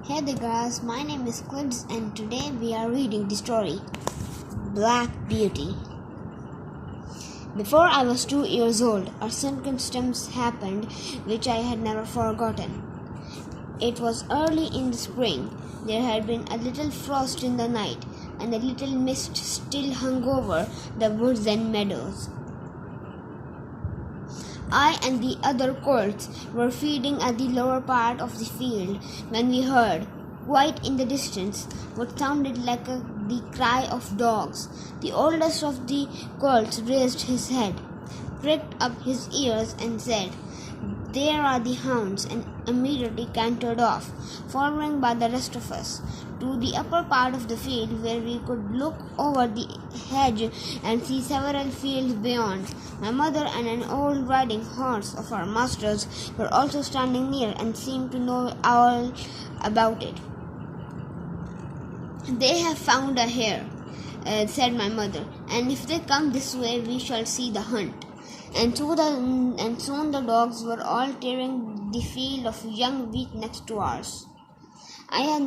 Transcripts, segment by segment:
Hey there guys, my name is Clips and today we are reading the story Black Beauty. Before I was 2 years old, a circumstance happened which I had never forgotten. It was early in the spring. There had been a little frost in the night and a little mist still hung over the woods and meadows. I and the other colts were feeding at the lower part of the field when we heard, quite in the distance, what sounded like the cry of dogs. The oldest of the colts raised his head, pricked up his ears, and said, "There are the hounds," and immediately cantered off, following by the rest of us, to the upper part of the field where we could look over the hedge and see several fields beyond. My mother and an old riding horse of our master's were also standing near and seemed to know all about it. "They have found a hare," said my mother, "and if they come this way we shall see the hunt." And soon the dogs were all tearing the field of young wheat next to ours. I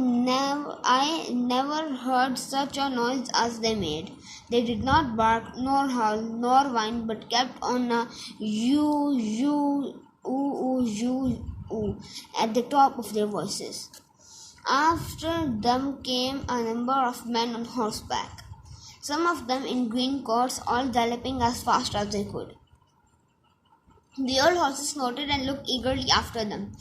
never heard such a noise as they made. They did not bark, nor howl, nor whine, but kept on a yoo, yoo, oo, yoo, oo at the top of their voices. After them came a number of men on horseback, some of them in green coats, all galloping as fast as they could. The old horses snorted and looked eagerly after them,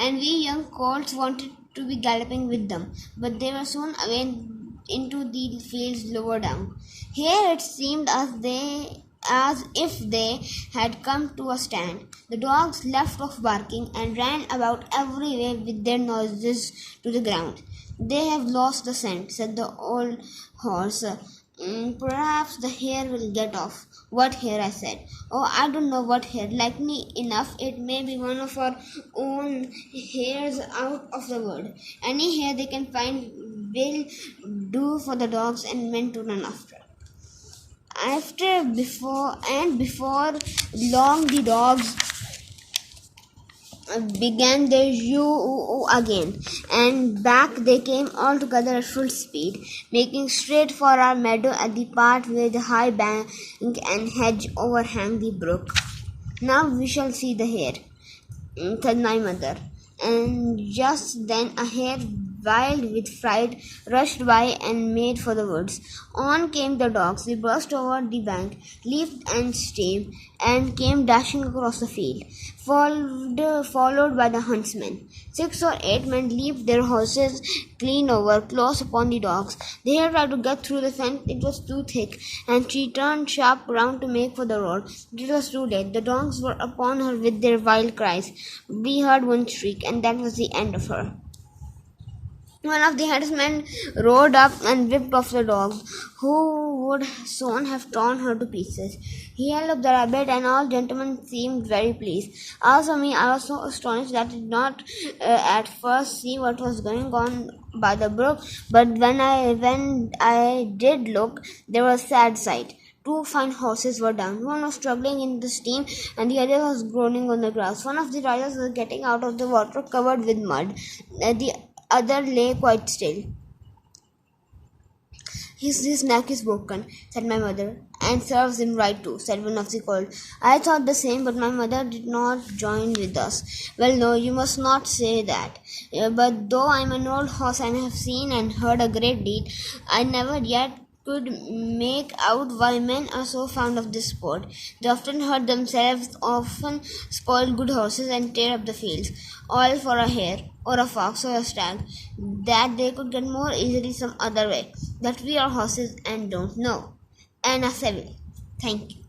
and we young colts wanted to be galloping with them, but they were soon away into the fields lower down. Here it seemed as if they had come to a stand. The dogs left off barking and ran about everywhere with their noses to the ground. "They have lost the scent," said the old horse. "Perhaps the hare will get off." "What hare?" I said. "Oh, I don't know what hare. Likely enough it may be one of our own hares out of the wood. Any hare they can find will do for the dogs and men to run after." Before long the dogs began their yoo again, and back they came all together at full speed, making straight for our meadow at the part where the high bank and hedge overhang the brook. "Now we shall see the hare," said my mother, and just then a hare, wild with fright, rushed by and made for the woods. On came the dogs. We burst over the bank, leaped and steamed, and came dashing across the field, followed by the huntsmen. 6 or 8 men leaped their horses clean over, close upon the dogs. The hare tried to get through the fence. It was too thick, and she turned sharp round to make for the road. But it was too late. The dogs were upon her with their wild cries. We heard one shriek, and that was the end of her. One of the headsmen rode up and whipped off the dogs, who would soon have torn her to pieces. He held up the rabbit, and all gentlemen seemed very pleased. As for me, I was so astonished that I did not at first see what was going on by the brook, but when I did look, there was a sad sight. 2 fine horses were down. One was struggling in the stream, and the other was groaning on the grass. One of the riders was getting out of the water covered with mud. The other lay quite still. His neck is broken," said my mother. "And serves him right too," said one of the colts. I thought the same, but my mother did not join with us. "Well, no, you must not say that. But though I am an old horse and have seen and heard a great deal, I never yet could make out why men are so fond of this sport. They often hurt themselves, often spoil good horses, and tear up the fields, all for a hare, or a fox, or a stag, that they could get more easily some other way, that we are horses and don't know." Anna Seville. Thank you.